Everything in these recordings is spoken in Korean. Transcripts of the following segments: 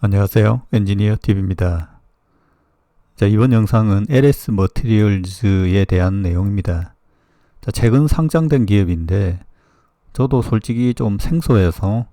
안녕하세요. 엔지니어 팁입니다. 자, 이번 영상은 LS 머티리얼즈에 대한 내용입니다. 자, 최근 상장된 기업인데 저도 솔직히 좀 생소해서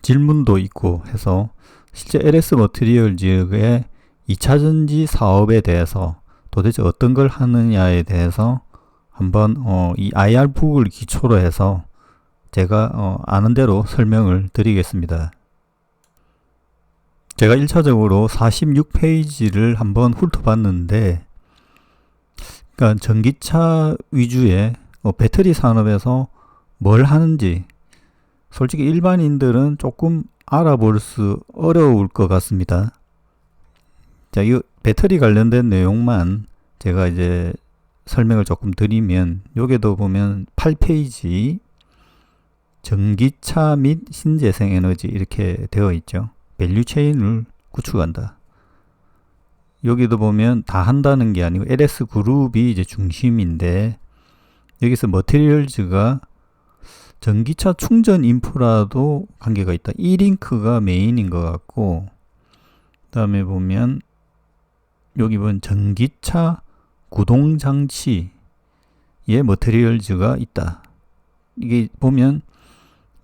질문도 있고 해서 실제 LS 머티리얼즈의 2차전지 사업에 대해서 도대체 어떤 걸 하느냐에 대해서 한번 이 IR북을 기초로 해서 제가 아는 대로 설명을 드리겠습니다. 제가 1차적으로 46페이지를 한번 훑어봤는데, 그러니까 전기차 위주의 배터리 산업에서 뭘 하는지 솔직히 일반인들은 조금 알아볼 수 어려울 것 같습니다. 자, 이 배터리 관련된 내용만 제가 이제 설명을 조금 드리면, 여기도 보면 8페이지 전기차 및 신재생에너지 이렇게 되어 있죠. 밸류체인을 구축한다. 여기도 보면 다 한다는 게 아니고 LS 그룹이 이제 중심인데, 여기서 머티리얼즈가 전기차 충전 인프라도 관계가 있다. 이링크가 메인인 것 같고, 그 다음에 보면 여기 보면 전기차 구동 장치에 머티리얼즈가 있다. 이게 보면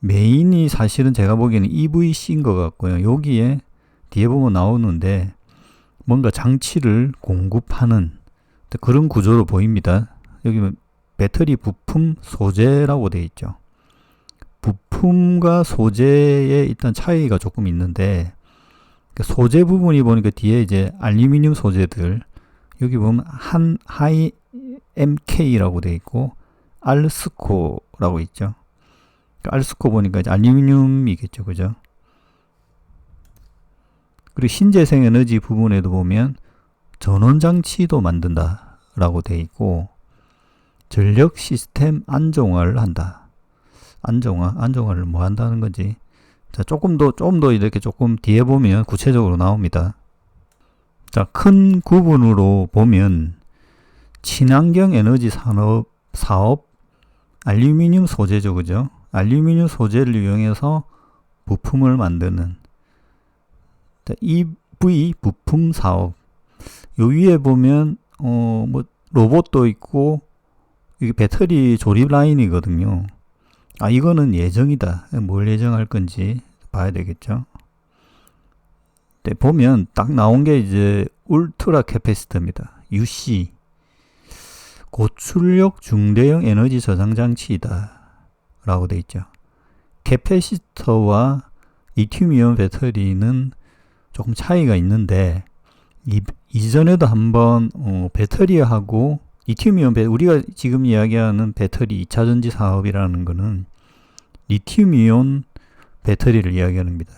메인이 사실은 제가 보기에는 EVC인 것 같고요. 여기에 뒤에 보면 나오는데 뭔가 장치를 공급하는 그런 구조로 보입니다. 여기 배터리 부품 소재라고 되어 있죠. 부품과 소재에 일단 차이가 조금 있는데, 소재 부분이 보니까 뒤에 이제 알루미늄 소재들, 여기 보면 하이 MK라고 되어 있고 알스코라고 있죠. 알스코 보니까 이제 알루미늄이겠죠, 그죠? 그리고 신재생 에너지 부분에도 보면 전원장치도 만든다라고 되어 있고, 전력 시스템 안정화를 한다. 안정화를 뭐 한다는 건지. 자, 조금 더 이렇게 조금 뒤에 보면 구체적으로 나옵니다. 자, 큰 구분으로 보면 친환경 에너지 사업 알루미늄 소재죠, 그죠? 알루미늄 소재를 이용해서 부품을 만드는 EV 부품 사업. 요 위에 보면 뭐 로봇도 있고, 이게 배터리 조립 라인이거든요. 이거는 예정이다. 뭘 예정할 건지 봐야 되겠죠. 네, 보면 딱 나온 게 이제 울트라 캐패시터입니다. UC. 고출력 중대형 에너지 저장 장치이다 라고 되어 있죠. 캐패시터와 리튬이온 배터리는 조금 차이가 있는데, 이전에도 한번 배터리하고 리튬이온 우리가 지금 이야기하는 배터리 2차전지 사업이라는 거는 리튬이온 배터리를 이야기하는 겁니다.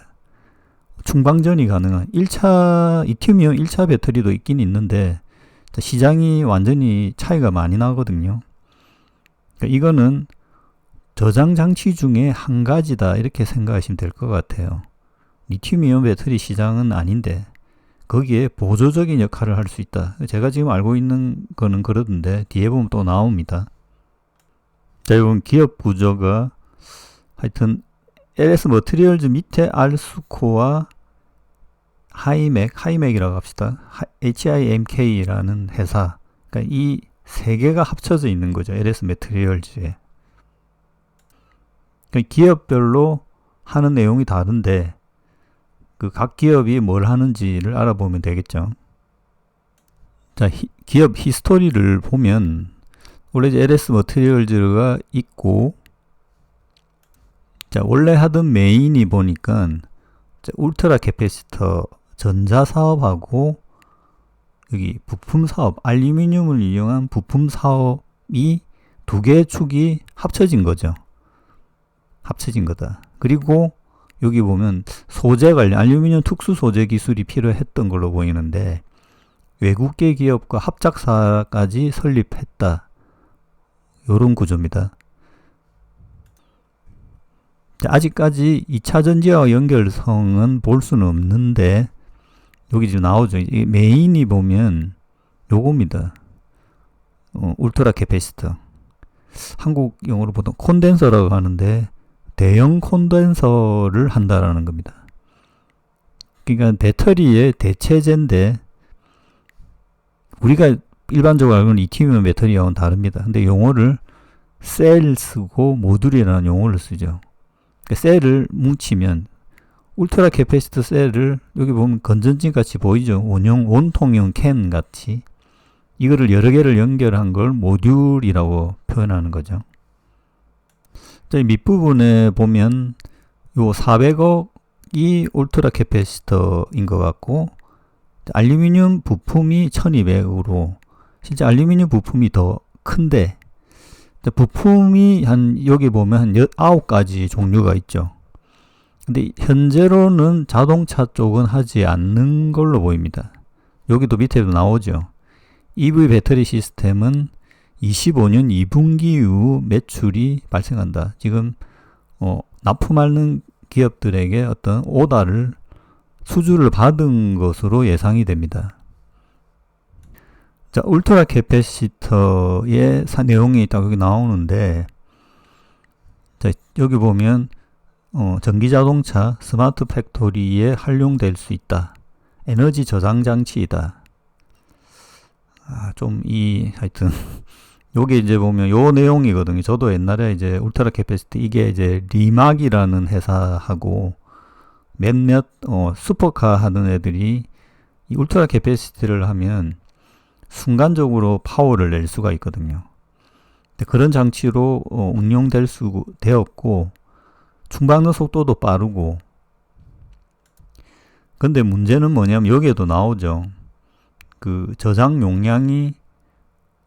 충방전이 가능한 1차 리튬이온 1차 배터리도 있긴 있는데 시장이 완전히 차이가 많이 나거든요. 그러니까 이거는 저장 장치 중에 한 가지다, 이렇게 생각하시면 될 것 같아요. 리튬이온 배터리 시장은 아닌데 거기에 보조적인 역할을 할 수 있다. 제가 지금 알고 있는 거는 그러던데 뒤에 보면 또 나옵니다. 자, 여러분 기업 구조가 하여튼 LS 머티리얼즈 밑에 알스코와 하이맥이라고 합시다. HIMK라는 회사. 그러니까 이 세 개가 합쳐져 있는 거죠. LS 머티리얼즈에. 그러니까 기업별로 하는 내용이 다른데 그 각 기업이 뭘 하는지를 알아보면 되겠죠. 자, 기업 히스토리를 보면 원래 LS 머티리얼즈가 있고, 자, 원래 하던 메인이 보니까 울트라 캐패시터 전자 사업하고 여기 부품 사업, 알루미늄을 이용한 부품 사업이 두 개의 축이 합쳐진 거죠. 합쳐진 거다. 그리고 여기 보면 소재 관련, 알루미늄 특수 소재 기술이 필요했던 걸로 보이는데 외국계 기업과 합작사까지 설립했다. 요런 구조입니다. 아직까지 2차 전지와 연결성은 볼 수는 없는데 여기 지금 나오죠. 이 메인이 보면 요겁니다. 울트라 캐패시터. 한국 용어로 보통 콘덴서라고 하는데 대형 콘덴서를 한다라는 겁니다. 그러니까 배터리의 대체제인데 우리가 일반적으로 알고 있는 리튬이온 배터리하고는 다릅니다. 근데 용어를 셀 쓰고 모듈이라는 용어를 쓰죠. 그러니까 셀을 뭉치면 울트라 캐패시터 셀을 여기 보면 건전지 같이 보이죠. 원통형 캔 같이 이거를 여러 개를 연결한 걸 모듈이라고 표현하는 거죠. 자, 밑부분에 보면 요 400억이 울트라 캐패시터인 것 같고 알루미늄 부품이 1200으로 실제 알루미늄 부품이 더 큰데 부품이 여기 보면 한 9가지 종류가 있죠. 근데 현재로는 자동차 쪽은 하지 않는 걸로 보입니다. 여기도 밑에도 나오죠. EV 배터리 시스템은 25년 2분기 이후 매출이 발생한다. 지금 납품하는 기업들에게 어떤 오다를 수주를 받은 것으로 예상이 됩니다. 자, 울트라 캐패시터의 내용이 딱 여기 나오는데, 자, 여기 보면 전기 자동차 스마트 팩토리에 활용될 수 있다. 에너지 저장 장치이다. 하여튼 요게 이제 보면 요 내용이거든요. 저도 옛날에 이제 울트라 캐패시터 이게 이제 리막이라는 회사하고 몇몇 슈퍼카 하는 애들이 이 울트라 캐패시티를 하면 순간적으로 파워를 낼 수가 있거든요. 근데 그런 장치로 응용될 수 되었고 충방로 속도도 빠르고 근데 문제는 뭐냐면 여기에도 나오죠. 그 저장 용량이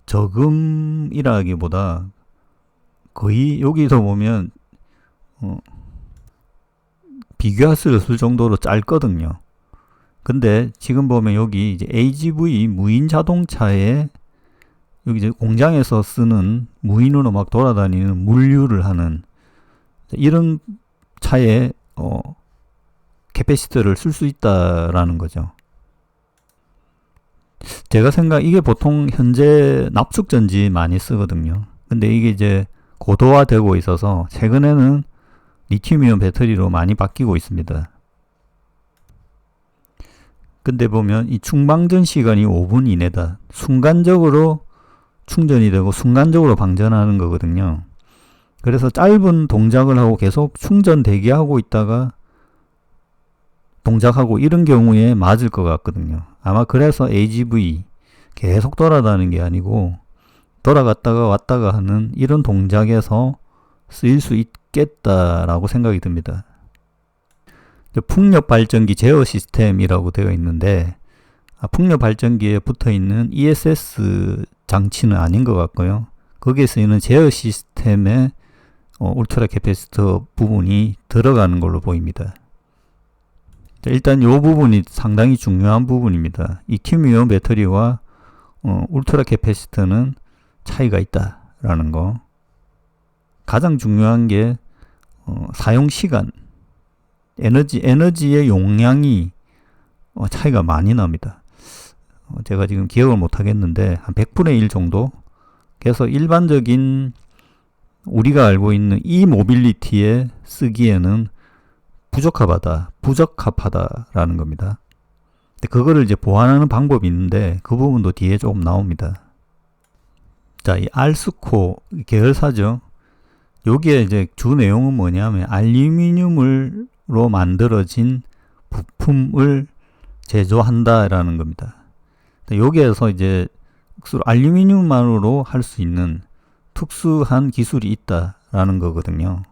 저금이라기보다 거의 여기서 보면 비교할 수 없을 정도로 짧거든요. 근데 지금 보면 여기 이제 AGV 무인 자동차에 여기 이제 공장에서 쓰는 무인으로 막 돌아다니는 물류를 하는 이런 차에 캐패시터를 쓸 수 있다라는 거죠. 제가 이게 보통 현재 납축전지 많이 쓰거든요. 근데 이게 이제 고도화되고 있어서 최근에는 리튬이온 배터리로 많이 바뀌고 있습니다. 근데 보면 이 충방전 시간이 5분 이내다. 순간적으로 충전이 되고 순간적으로 방전하는 거거든요. 그래서 짧은 동작을 하고 계속 충전 대기하고 있다가 동작하고 이런 경우에 맞을 것 같거든요. 아마 그래서 AGV 계속 돌아다니는 게 아니고 돌아갔다가 왔다가 하는 이런 동작에서 쓰일 수 있겠다라고 생각이 듭니다. 풍력 발전기 제어 시스템이라고 되어 있는데 풍력 발전기에 붙어 있는 ESS 장치는 아닌 것 같고요. 거기에 쓰이는 제어 시스템에 울트라 캐패시터 부분이 들어가는 걸로 보입니다. 일단 이 부분이 상당히 중요한 부분입니다. 리튬이온 배터리와 울트라 캐패시터는 차이가 있다라는 거. 가장 중요한 게 사용 시간, 에너지의 용량이 차이가 많이 납니다. 제가 지금 기억을 못 하겠는데 한 100분의 1 정도. 그래서 일반적인 우리가 알고 있는 이 모빌리티에 쓰기에는 부적합하다라는 겁니다. 근데 그거를 이제 보완하는 방법이 있는데 그 부분도 뒤에 조금 나옵니다. 자, 이 알스코 계열사죠. 여기에 이제 주 내용은 뭐냐면 알루미늄으로 만들어진 부품을 제조한다라는 겁니다. 여기에서 이제 알루미늄만으로 할 수 있는 특수한 기술이 있다라는 거거든요.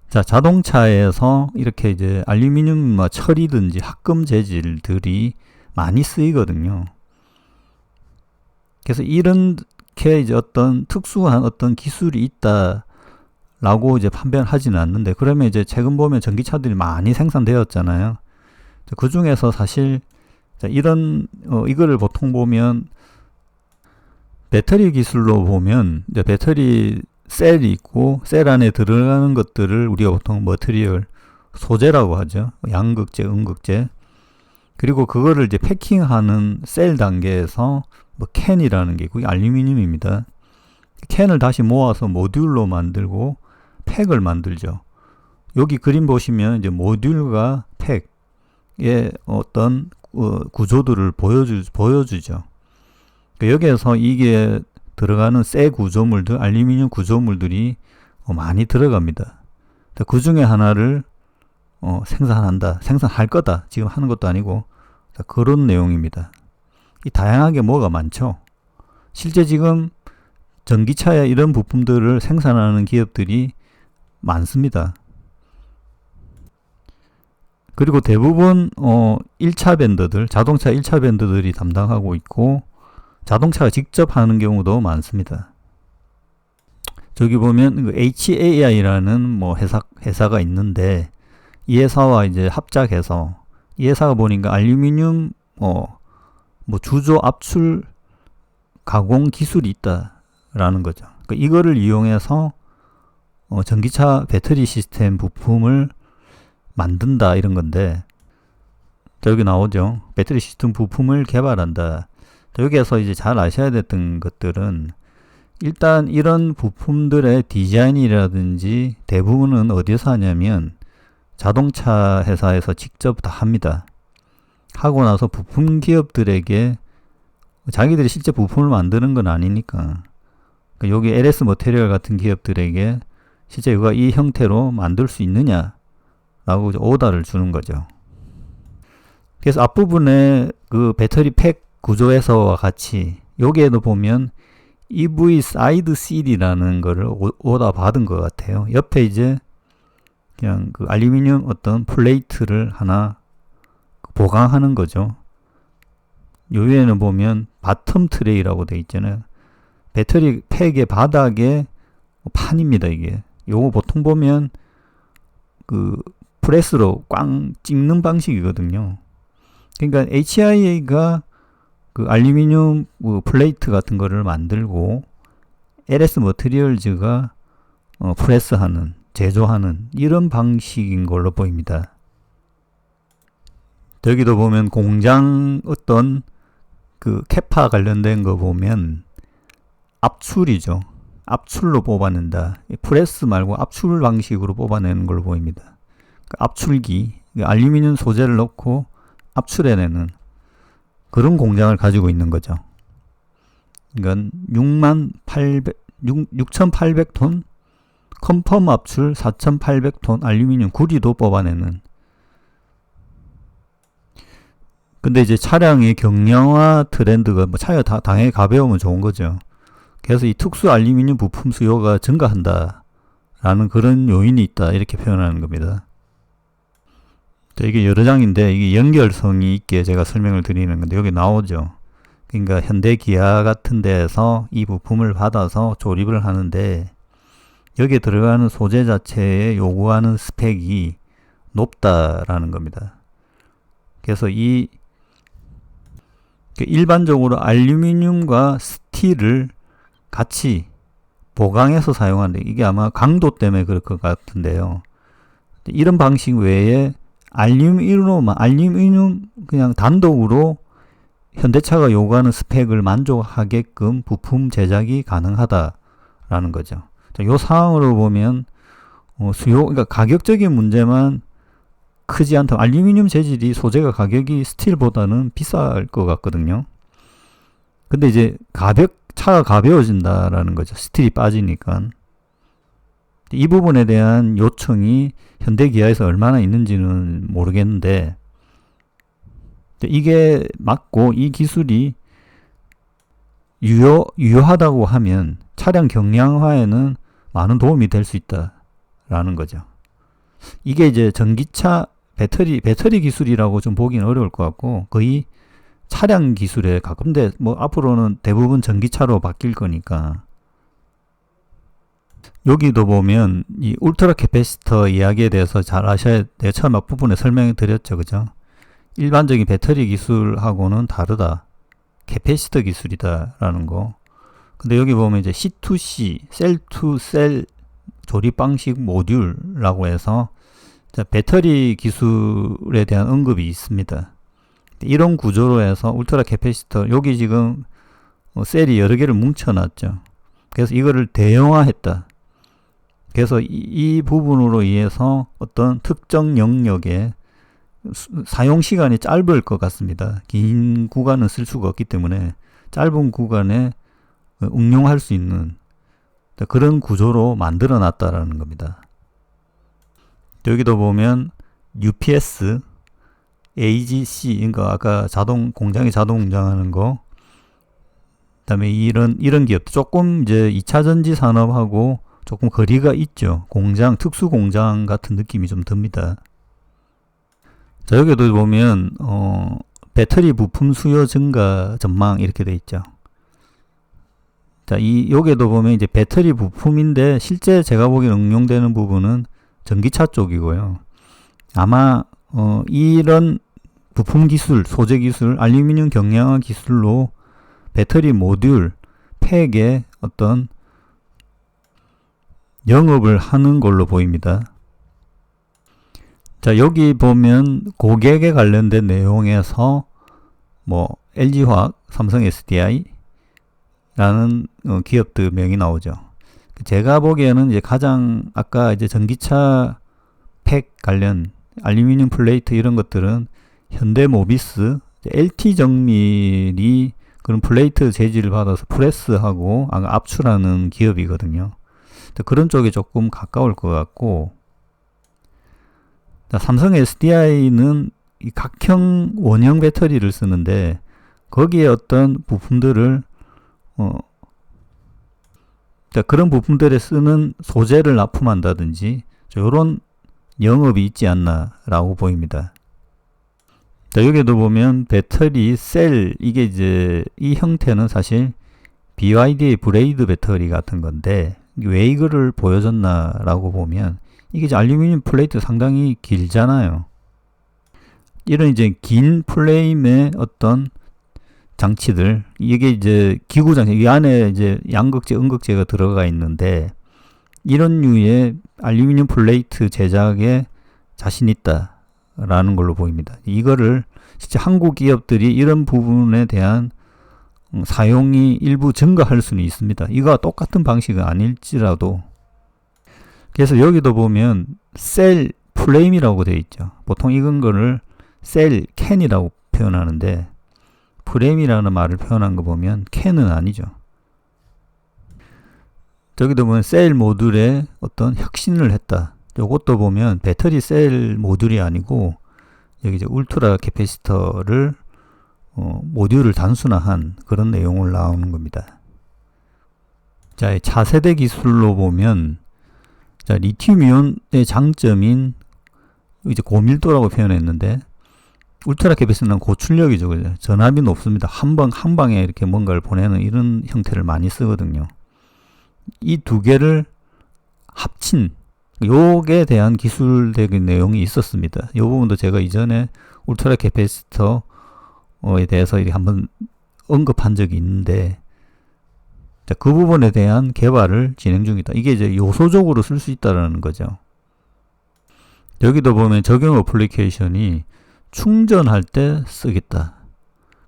자, 자동차에서 이렇게 이제 알루미늄 철이든지 합금 재질들이 많이 쓰이거든요. 그래서 이렇게 이제 어떤 특수한 어떤 기술이 있다라고 이제 판별을 하지는 않는데, 그러면 이제 최근 보면 전기차들이 많이 생산되었잖아요. 그 중에서 사실 이런 이거를 보통 보면 배터리 기술로 보면 이제 배터리 셀이 있고 셀 안에 들어가는 것들을 우리가 보통 머티리얼 소재라고 하죠. 양극재, 음극재. 그리고 그거를 이제 패킹하는 셀 단계에서 캔이라는 게 그게 알루미늄입니다. 캔을 다시 모아서 모듈로 만들고 팩을 만들죠. 여기 그림 보시면 이제 모듈과 팩, 어떤 구조들을 보여주죠. 여기에서 이게 들어가는 쇠 구조물들, 알루미늄 구조물들이 많이 들어갑니다. 그 중에 하나를 생산할 거다. 지금 하는 것도 아니고 그런 내용입니다. 이 다양하게 뭐가 많죠. 실제 지금 전기차에 이런 부품들을 생산하는 기업들이 많습니다. 그리고 대부분 1차 벤더들, 자동차 1차 벤더들이 담당하고 있고 자동차가 직접 하는 경우도 많습니다. 저기 보면 그 HAI라는 뭐 회사가 있는데 이 회사와 이제 합작해서 이 회사가 보니까 알루미늄 뭐 주조 압출 가공 기술이 있다라는 거죠. 그러니까 이거를 이용해서 전기차 배터리 시스템 부품을 만든다 이런 건데 여기 나오죠. 배터리 시스템 부품을 개발한다. 여기에서 이제 잘 아셔야 됐던 것들은 일단 이런 부품들의 디자인이라든지 대부분은 어디서 하냐면 자동차 회사에서 직접 다 합니다. 하고 나서 부품 기업들에게 자기들이 실제 부품을 만드는 건 아니니까 그러니까 여기 LS 머테리얼 같은 기업들에게 실제 이거 이 형태로 만들 수 있느냐 라고 오더를 주는 거죠. 그래서 앞부분에 그 배터리 팩 구조에서와 같이 여기에도 보면 EV 사이드 Cd라는 거를 오더 받은 것 같아요. 옆에 이제 그냥 그 알루미늄 어떤 플레이트를 하나 보강하는 거죠. 요 위에는 보면 바텀 트레이라고 되어 있잖아요. 배터리 팩의 바닥에 판입니다, 이게. 요거 보통 보면 그 프레스로 꽝 찍는 방식이거든요. 그러니까 HIA가 그 알루미늄 플레이트 같은 거를 만들고 LS 머티리얼즈가 프레스하는, 제조하는 이런 방식인 걸로 보입니다. 여기도 보면 공장 어떤 그 캐파 관련된 거 보면 압출이죠. 압출로 뽑아낸다. 프레스 말고 압출 방식으로 뽑아내는 걸로 보입니다. 그 압출기, 알루미늄 소재를 넣고 압출해내는 그런 공장을 가지고 있는 거죠. 그러니까 6,800톤 컨펌 압출 4,800톤 알루미늄 구리도 뽑아내는. 근데 이제 차량의 경량화 트렌드가 차가 당연히 가벼우면 좋은 거죠. 그래서 이 특수 알루미늄 부품 수요가 증가한다 라는 그런 요인이 있다 이렇게 표현하는 겁니다. 이게 여러 장인데 이게 연결성이 있게 제가 설명을 드리는 건데 여기 나오죠. 그러니까 현대 기아 같은 데에서 이 부품을 받아서 조립을 하는데 여기에 들어가는 소재 자체에 요구하는 스펙이 높다라는 겁니다. 그래서 일반적으로 알루미늄과 스틸을 같이 보강해서 사용하는데 이게 아마 강도 때문에 그럴 것 같은데요. 이런 방식 외에 알루미늄 그냥 단독으로 현대차가 요구하는 스펙을 만족하게끔 부품 제작이 가능하다라는 거죠. 이 상황으로 보면 그러니까 가격적인 문제만 크지 않다. 알루미늄 재질이 소재가 가격이 스틸보다는 비쌀 것 같거든요. 근데 이제 차가 가벼워진다라는 거죠. 스틸이 빠지니까. 이 부분에 대한 요청이 현대기아에서 얼마나 있는지는 모르겠는데 이게 맞고 이 기술이 유효하다고 하면 차량 경량화에는 많은 도움이 될 수 있다라는 거죠. 이게 이제 전기차 배터리 기술이라고 좀 보기는 어려울 것 같고 거의 차량 기술에 가까운데 뭐 앞으로는 대부분 전기차로 바뀔 거니까. 여기도 보면 이 울트라 캐패시터 이야기에 대해서 잘 아셔야 돼요. 처음 앞부분에 설명해 드렸죠. 그죠? 일반적인 배터리 기술하고는 다르다. 캐패시터 기술이다 라는 거. 근데 여기 보면 이제 C2C, 셀 투 셀 조립 방식 모듈이라고 해서 배터리 기술에 대한 언급이 있습니다. 이런 구조로 해서 울트라 캐패시터, 여기 지금 셀이 여러 개를 뭉쳐놨죠. 그래서 이거를 대형화했다. 그래서 이 부분으로 인해서 어떤 특정 영역에 사용 시간이 짧을 것 같습니다. 긴 구간은 쓸 수가 없기 때문에 짧은 구간에 응용할 수 있는 그런 구조로 만들어 놨다라는 겁니다. 여기도 보면 UPS, AGC, 그러니까 아까 공장에 자동 운전하는 거, 그다음에 이런 기업 조금 이제 2차 전지 산업하고 조금 거리가 있죠. 특수 공장 같은 느낌이 좀 듭니다. 자, 여기도 보면 배터리 부품 수요 증가 전망 이렇게 돼 있죠. 자, 여기도 보면 이제 배터리 부품인데 실제 제가 보기엔 응용되는 부분은 전기차 쪽이고요. 아마 이런 부품 기술, 소재 기술, 알루미늄 경량화 기술로 배터리 모듈, 팩의 어떤 영업을 하는 걸로 보입니다. 자, 여기 보면 고객에 관련된 내용에서 LG화학, 삼성 SDI 라는 기업들 명이 나오죠. 제가 보기에는 이제 가장 아까 이제 전기차 팩 관련 알루미늄 플레이트 이런 것들은 현대모비스, LT정밀이 그런 플레이트 재질을 받아서 프레스하고 압출하는 기업이거든요. 그런 쪽에 조금 가까울 것 같고, 삼성 SDI는 이 각형 원형 배터리를 쓰는데 거기에 어떤 부품들을 그런 부품들에 쓰는 소재를 납품한다든지 이런 영업이 있지 않나 라고 보입니다. 자, 여기도 보면 배터리 셀, 이게 이제 이 형태는 사실 BYD의 브레이드 배터리 같은 건데 왜 이거를 보여줬나 라고 보면 이게 이제 알루미늄 플레이트 상당히 길잖아요. 이런 이제 긴 프레임의 어떤 장치들, 이게 이제 기구 장치, 이 안에 이제 양극재, 음극재가 들어가 있는데 이런 류의 알루미늄 플레이트 제작에 자신 있다라는 걸로 보입니다. 이거를 진짜 한국 기업들이 이런 부분에 대한 사용이 일부 증가할 수는 있습니다. 이거와 똑같은 방식은 아닐지라도. 그래서 여기도 보면 셀 프레임이라고 되어 있죠. 보통 이건 거를 셀 캔이라고 표현하는데 프레임이라는 말을 표현한 거 보면 캔은 아니죠. 저기도 보면 셀 모듈에 어떤 혁신을 했다. 요것도 보면 배터리 셀 모듈이 아니고 여기 이제 울트라 캐패시터를 모듈을 단순화한 그런 내용을 나오는 겁니다. 자, 차세대 기술로 보면 자, 리튬이온의 장점인 이제 고밀도라고 표현했는데 울트라 캐패시터는 고출력이죠. 그죠? 전압이 높습니다. 한 방에 이렇게 뭔가를 보내는 이런 형태를 많이 쓰거든요. 이 두 개를 합친 요게 대한 기술적인 내용이 있었습니다. 이 부분도 제가 이전에 울트라 캐패시터에 대해서 이렇게 한번 언급한 적이 있는데 자, 그 부분에 대한 개발을 진행 중이다. 이게 이제 요소적으로 쓸 수 있다는 거죠. 여기도 보면 적용 어플리케이션이 충전할 때 쓰겠다.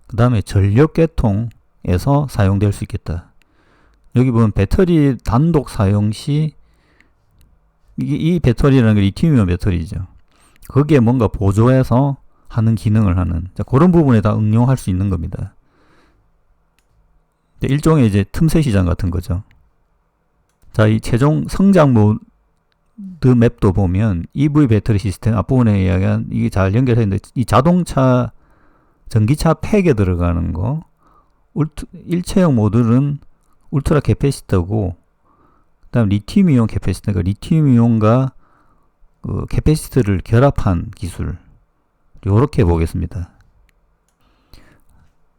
그 다음에 전력 계통에서 사용될 수 있겠다. 여기 보면 배터리 단독 사용 시 이 배터리라는 게 리튬이온 배터리죠. 거기에 뭔가 보조해서 하는 기능을 하는 그런 부분에 다 응용할 수 있는 겁니다. 일종의 이제 틈새 시장 같은 거죠. 자, 이 최종 성장 모드 맵도 보면 EV 배터리 시스템 앞부분에 이야기한 이게 잘 연결했는데 이 자동차 전기차 팩에 들어가는 거 일체형 모듈은 울트라 캐패시터고 그다음 리튬이온 캐패시터가 리튬이온과 그 캐패시터를 결합한 기술 요렇게 보겠습니다.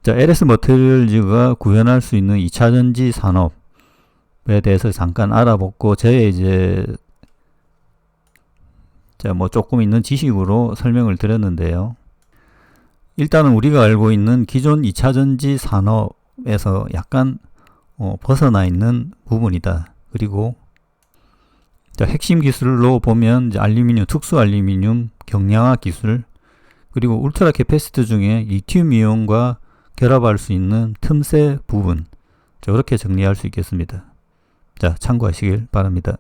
자, LS 머티리얼즈가 구현할 수 있는 2차 전지 산업에 대해서 잠깐 알아보고 저의 이제 조금 있는 지식으로 설명을 드렸는데요. 일단은 우리가 알고 있는 기존 2차 전지 산업에서 약간 벗어나 있는 부분이다. 그리고 핵심 기술로 보면 이제 특수 알루미늄 경량화 기술, 그리고 울트라 캐패시터 중에 리튬 이온과 결합할 수 있는 틈새 부분, 이렇게 정리할 수 있겠습니다. 자, 참고하시길 바랍니다.